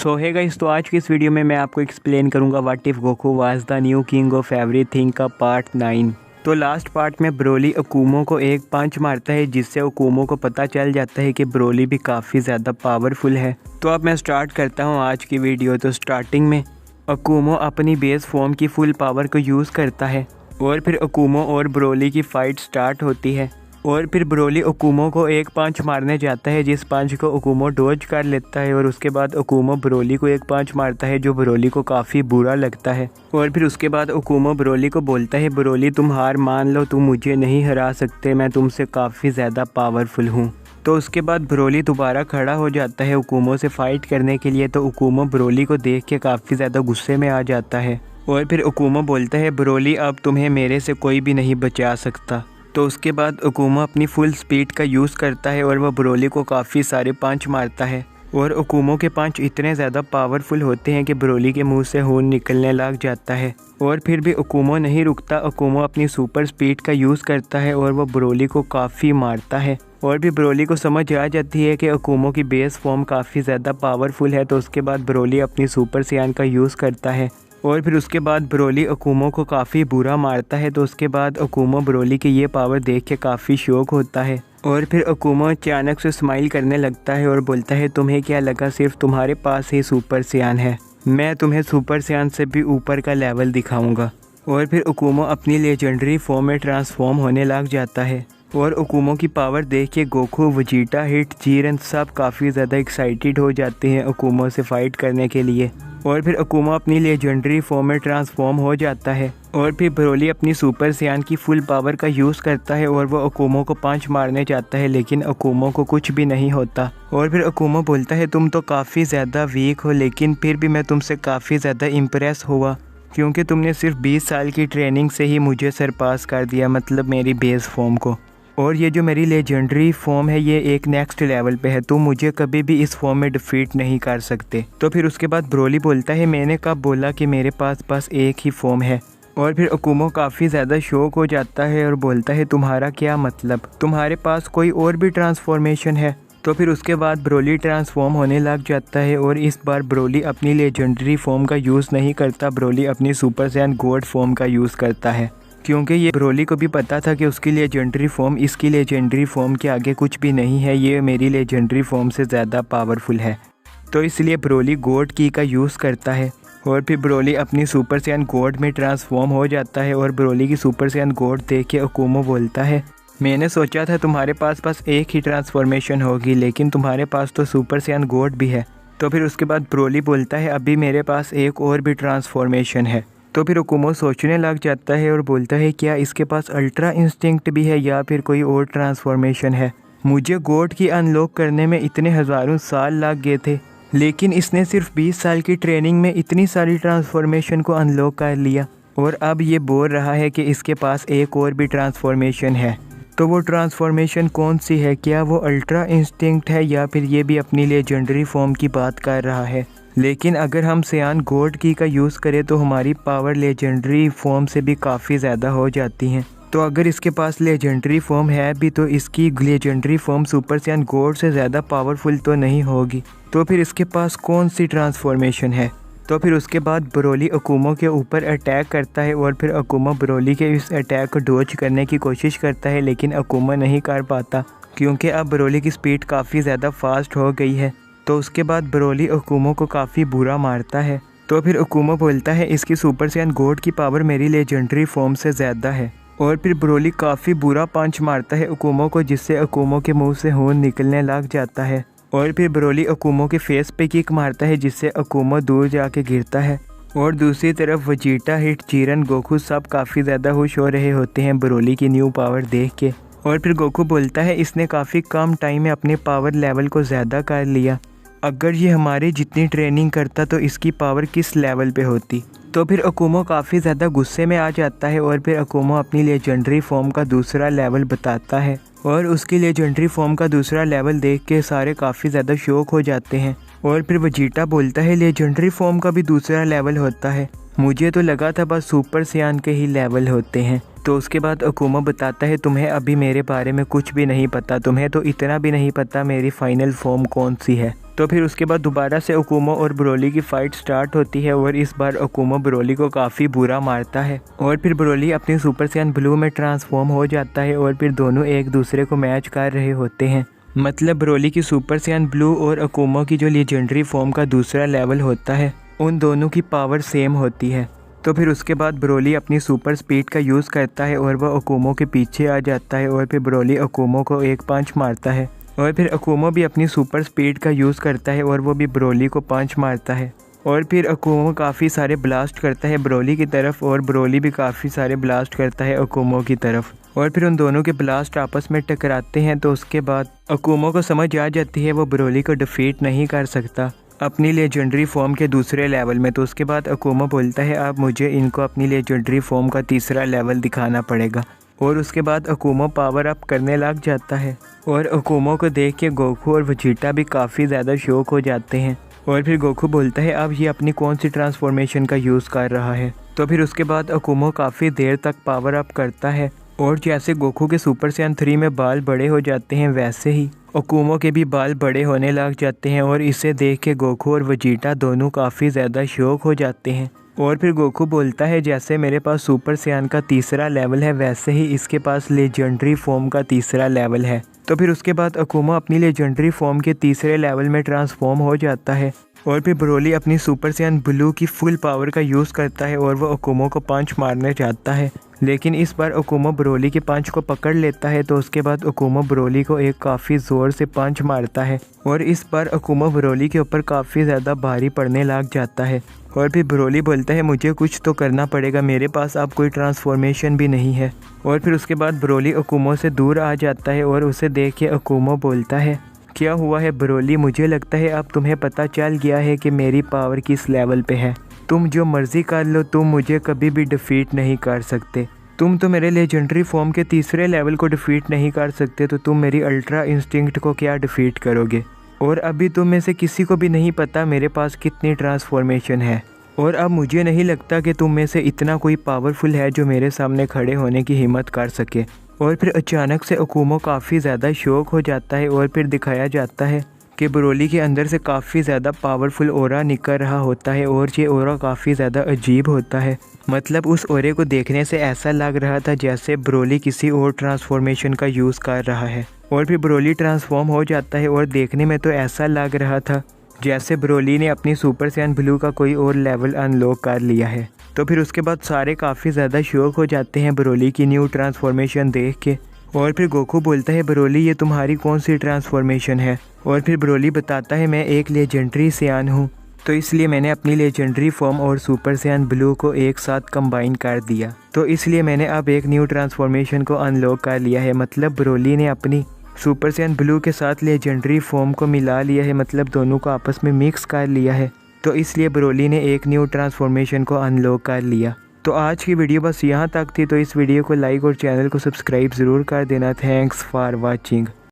सो है गाइस, तो आज की इस वीडियो में मैं आपको एक्सप्लेन करूंगा what if Goku was the new king of everything का पार्ट 9। तो लास्ट पार्ट में ब्रोली अकूमो को एक पंच मारता है जिससे अकूमो को पता चल जाता है कि ब्रोली भी काफ़ी ज़्यादा पावरफुल है। तो अब मैं स्टार्ट करता हूँ आज की वीडियो। तो स्टार्टिंग में अकूमो अपनी बेस फॉर्म की फुल पावर को यूज़ करता है और फिर अकूमो और ब्रोली की फ़ाइट स्टार्ट होती है और फिर ब्रोली अकूमो को एक पंच मारने जाता है जिस पंच को अकूमो डॉज कर लेता है और उसके बाद अकूमो ब्रोली को एक पंच मारता है जो ब्रोली को काफ़ी बुरा लगता है। और फिर उसके बाद अकूमो ब्रोली को बोलता है, ब्रोली तुम हार मान लो, तुम मुझे नहीं हरा सकते, मैं तुमसे काफ़ी ज़्यादा पावरफुल हूँ। तो उसके बाद ब्रोली दोबारा खड़ा हो जाता है अकूमो से फ़ाइट करने के लिए। तो अकूमो ब्रोली को देख के काफ़ी ज़्यादा गुस्से में आ जाता है और फिर अकूमो बोलता है, ब्रोली अब तुम्हें मेरे से कोई भी नहीं बचा सकता। तो उसके बाद अकूमो अपनी फुल स्पीड का यूज़ करता है और वह ब्रोली को काफ़ी सारे पंच मारता है और अकूमो के पंच इतने ज़्यादा पावरफुल होते हैं कि ब्रोली के मुंह से खून निकलने लग जाता है। और फिर भी अकूमो नहीं रुकता, अकूमो अपनी सुपर स्पीड का यूज़ करता है और वह ब्रोली को काफ़ी मारता है। और भी ब्रोली को समझ आ जाती है कि अकूमो की बेस फॉर्म काफ़ी ज़्यादा पावरफुल है। तो उसके बाद ब्रोली अपनी सुपर सियान का यूज़ करता है और फिर उसके बाद ब्रोली अकूमो को काफ़ी बुरा मारता है। तो उसके बाद अकूमो ब्रोली की ये पावर देख के काफ़ी शौक होता है और फिर अकूमो अचानक से स्माइल करने लगता है और बोलता है, तुम्हें क्या लगा सिर्फ तुम्हारे पास ही सुपर सियान है, मैं तुम्हें सुपर सियान से भी ऊपर का लेवल दिखाऊंगा। और फिर अकूमो अपनी लेजेंडरी फॉर्म में ट्रांसफॉर्म होने लग जाता है और अकूमो की पावर देख के गोकू, वेजिटा, हिट, जीरन सब काफ़ी ज़्यादा एक्साइटेड हो जाते हैं अकूमो से फ़ाइट करने के लिए। और फिर अकूमो अपनी लेजेंडरी फॉर्म में ट्रांसफॉर्म हो जाता है और फिर ब्रोली अपनी सुपर सियान की फुल पावर का यूज़ करता है और वो अकूमो को पंच मारने जाता है लेकिन अकूमो को कुछ भी नहीं होता। और फिर अकूमो बोलता है, तुम तो काफ़ी ज़्यादा वीक हो लेकिन फिर भी मैं तुमसे काफ़ी ज़्यादा इम्प्रेस हुआ क्योंकि तुमने सिर्फ 20 साल की ट्रेनिंग से ही मुझे सरपास कर दिया, मतलब मेरी बेस फॉर्म को। और ये जो मेरी लेजेंडरी फॉर्म है ये एक नेक्स्ट लेवल पे है, तुम मुझे कभी भी इस फॉर्म में डिफीट नहीं कर सकते। तो फिर उसके बाद ब्रोली बोलता है, मैंने कब बोला कि मेरे पास बस एक ही फॉर्म है। और फिर अकूमो काफ़ी ज़्यादा शौक हो जाता है और बोलता है, तुम्हारा क्या मतलब, तुम्हारे पास कोई और भी ट्रांसफॉर्मेशन है। तो फिर उसके बाद ब्रोली ट्रांसफॉर्म होने लग जाता है और इस बार ब्रोली अपनी लेजेंडरी फॉर्म का यूज़ नहीं करता, ब्रोली अपनी सुपर सैयन गॉड फॉर्म का यूज़ करता है क्योंकि ये ब्रोली को भी पता था कि उसकी लेजेंडरी फॉर्म इसकी लेजेंडरी फॉर्म के आगे कुछ भी नहीं है, ये मेरी लेजेंडरी फॉर्म से ज़्यादा पावरफुल है। तो इसलिए ब्रोली गॉड की का यूज़ करता है और फिर ब्रोली अपनी सुपर सैयन गॉड में ट्रांसफॉर्म हो जाता है। और ब्रोली की सुपर सैयन गॉड देख के अकूमो बोलता है, मैंने सोचा था तुम्हारे पास बस एक ही ट्रांसफॉर्मेशन होगी लेकिन तुम्हारे पास तो सुपर सैयन गॉड भी है। तो फिर उसके बाद ब्रोली बोलता है, अभी मेरे पास एक और भी ट्रांसफॉर्मेशन है। तो फिर अकूमो सोचने लग जाता है और बोलता है, क्या इसके पास अल्ट्रा इंस्टिंक्ट भी है या फिर कोई और ट्रांसफॉर्मेशन है। मुझे गॉड की अनलॉक करने में इतने हज़ारों साल लग गए थे लेकिन इसने सिर्फ 20 साल की ट्रेनिंग में इतनी सारी ट्रांसफॉर्मेशन को अनलॉक कर लिया और अब ये बोल रहा है कि इसके पास एक और भी ट्रांसफॉर्मेशन है। तो वो ट्रांसफॉर्मेशन कौन सी है, क्या वो अल्ट्रा इंस्टिंक्ट है या फिर ये भी अपनी लेजेंडरी फॉर्म की बात कर रहा है। लेकिन अगर हम सियान गॉड की का यूज़ करें तो हमारी पावर लेजेंडरी फॉर्म से भी काफ़ी ज़्यादा हो जाती हैं। तो अगर इसके पास लेजेंडरी फॉर्म है भी तो इसकी लेजेंडरी फॉर्म सुपर सियान गॉड से ज़्यादा पावरफुल तो नहीं होगी। तो फिर इसके पास कौन सी ट्रांसफॉर्मेशन है। तो फिर उसके बाद ब्रोली अकूमो के ऊपर अटैक करता है और फिर अकूमो ब्रोली के इस अटैक को डॉज करने की कोशिश करता है लेकिन अकूमो नहीं कर पाता क्योंकि अब ब्रोली की स्पीड काफ़ी ज़्यादा फास्ट हो गई है। तो उसके बाद ब्रोली अकूमो को काफ़ी बुरा मारता है। तो फिर अकूमो बोलता है, इसकी सुपर सैयन गॉड की पावर मेरी लेजेंडरी फॉर्म से ज़्यादा है। और फिर ब्रोली काफ़ी बुरा पंच मारता है अकूमो को जिससे अकूमो के मुंह से खून निकलने लग जाता है। और फिर ब्रोली अकूमो के फेस पे किक मारता है जिससे अकूमो दूर जाके गिरता है। और दूसरी तरफ वेजिटा, हिट, जीरन, गोकू सब काफ़ी ज़्यादा खुश हो रहे होते हैं ब्रोली की न्यू पावर देख के। और फिर गोकू बोलता है, इसने काफ़ी कम टाइम में अपने पावर लेवल को ज़्यादा कर लिया, अगर ये हमारी जितनी ट्रेनिंग करता तो इसकी पावर किस लेवल पे होती। तो फिर अकूमो काफ़ी ज़्यादा गुस्से में आ जाता है और फिर अकूमो अपनी लेजेंडरी फॉर्म का दूसरा लेवल बताता है और उसकी लेजेंडरी फॉर्म का दूसरा लेवल देख के सारे काफ़ी ज़्यादा शौक हो जाते हैं। और फिर वेजिटा बोलता है, लेजेंडरी फॉर्म का भी दूसरा लेवल होता है, मुझे तो लगा था बस सुपर सियान के ही लेवल होते हैं। तो उसके बाद अकुमा बताता है तुम्हें अभी मेरे बारे में कुछ भी नहीं पता, तुम्हें तो इतना भी नहीं पता मेरी फाइनल फॉर्म कौन सी है। तो फिर उसके बाद दोबारा से अकुमा और ब्रोली की फ़ाइट स्टार्ट होती है और इस बार अकुमा ब्रोली को काफ़ी बुरा मारता है और फिर ब्रोली अपनी सुपर सैयन ब्लू में ट्रांसफॉर्म हो जाता है और फिर दोनों एक दूसरे को मैच कर रहे होते हैं। मतलब ब्रोली की सुपर सैयन ब्लू और अकुमा की जो लीजेंडरी फॉर्म का दूसरा लेवल होता है उन दोनों की पावर सेम होती है। तो फिर उसके बाद ब्रोली अपनी सुपर स्पीड का यूज़ करता है और वह अकुमा के पीछे आ जाता है और फिर ब्रोली अकुमा को एक पंच मारता है और फिर अकुमा भी अपनी सुपर स्पीड का यूज़ करता है और वो भी ब्रोली को पंच मारता है और फिर अकुमा काफ़ी सारे ब्लास्ट करता है ब्रोली की तरफ और ब्रोली भी काफ़ी सारे ब्लास्ट करता है अकुमा की तरफ और फिर उन दोनों के ब्लास्ट आपस में टकराते हैं। तो उसके बाद अकुमा को समझ आ जाती है वो ब्रोली को डिफीट नहीं कर सकता अपनी लेजेंडरी फॉर्म के दूसरे लेवल में। तो उसके बाद अकुमा बोलता है अब मुझे इनको अपनी लेजेंडरी फॉर्म का तीसरा लेवल दिखाना पड़ेगा और उसके बाद अकुमा पावर अप करने लग जाता है और अकुमा को देख के गोकू और वेजिटा भी काफ़ी ज़्यादा शॉक हो जाते हैं और फिर गोकू बोलता है अब ये अपनी कौन सी ट्रांसफॉर्मेशन का यूज़ कर रहा है। तो फिर उसके बाद अकुमा काफ़ी देर तक पावर अप करता है और जैसे गोकू के सुपर सैयन 3 में बाल बड़े हो जाते हैं वैसे ही अकुमा के भी बाल बड़े होने लग जाते हैं और इसे देख के गोकू और वेजिटा दोनों काफ़ी ज़्यादा शॉक हो जाते हैं और फिर गोकू बोलता है जैसे मेरे पास सुपर सैयन का तीसरा लेवल है वैसे ही इसके पास लेजेंडरी फॉर्म का तीसरा लेवल है। तो फिर उसके बाद अकुमा अपनी लेजेंडरी फॉर्म के तीसरे लेवल में ट्रांसफॉर्म हो जाता है और फिर ब्रोली अपनी सुपर सैयन ब्लू की फुल पावर का यूज़ करता है और वो अकुमा को पंच मारने चाहता है लेकिन इस बार अकुमा ब्रोली के पंच को पकड़ लेता है। तो उसके बाद अकुमा ब्रोली को एक काफ़ी ज़ोर से पंच मारता है और इस बार अकुमा ब्रोली के ऊपर काफ़ी ज़्यादा भारी पड़ने लग जाता है और फिर ब्रोली बोलता है मुझे कुछ तो करना पड़ेगा, मेरे पास अब कोई ट्रांसफॉर्मेशन भी नहीं है। और फिर उसके बाद ब्रोली अकुमा से दूर आ जाता है और उसे देख के अकुमा बोलता है क्या हुआ है ब्रोली, मुझे लगता है अब तुम्हें पता चल गया है कि मेरी पावर किस लेवल पे है। तुम जो मर्ज़ी कर लो, तुम मुझे कभी भी डिफ़ीट नहीं कर सकते। तुम तो मेरे लेजेंडरी फॉर्म के तीसरे लेवल को डिफ़ीट नहीं कर सकते तो तुम मेरी अल्ट्रा इंस्टिंक्ट को क्या डिफ़ीट करोगे। और अभी तुम में से किसी को भी नहीं पता मेरे पास कितनी ट्रांसफॉर्मेशन है और अब मुझे नहीं लगता कि तुम में से इतना कोई पावरफुल है जो मेरे सामने खड़े होने की हिम्मत कर सके। और फिर अचानक से अकुमा काफ़ी ज़्यादा शॉक हो जाता है और फिर दिखाया जाता है कि ब्रोली के अंदर से काफ़ी ज़्यादा पावरफुल ओरा निकल रहा होता है और ये ओरा काफ़ी ज़्यादा अजीब होता है। मतलब उस ओरे को देखने से ऐसा लग रहा था जैसे ब्रोली किसी और ट्रांसफॉर्मेशन का यूज़ कर रहा है। और फिर ब्रोली ट्रांसफॉर्म हो जाता है और देखने में तो ऐसा लग रहा था जैसे ब्रोली ने अपनी सुपर सैयन ब्लू का कोई और लेवल अनलॉक कर लिया है। तो फिर उसके बाद सारे काफ़ी ज़्यादा शॉक हो जाते हैं ब्रोली की न्यू ट्रांसफॉर्मेशन देख के। और फिर गोकू बोलता है ब्रोली ये तुम्हारी कौन सी ट्रांसफॉर्मेशन है। और फिर ब्रोली बताता है मैं एक लेजेंडरी सैयन हूँ तो इसलिए मैंने अपनी लेजेंडरी फॉर्म और सुपर सैयन ब्लू को एक साथ कंबाइन कर दिया, तो इसलिए मैंने अब एक न्यू ट्रांसफॉर्मेशन को अनलॉक कर लिया है। मतलब ब्रोली ने अपनी सुपर सैयन ब्लू के साथ लेजेंडरी फॉर्म को मिला लिया है, मतलब दोनों को आपस में मिक्स कर लिया है, तो इसलिए ब्रोली ने एक न्यू ट्रांसफॉर्मेशन को अनलॉक कर लिया। तो आज की वीडियो बस यहाँ तक थी, तो इस वीडियो को लाइक और चैनल को सब्सक्राइब ज़रूर कर देना। Thanks for watching.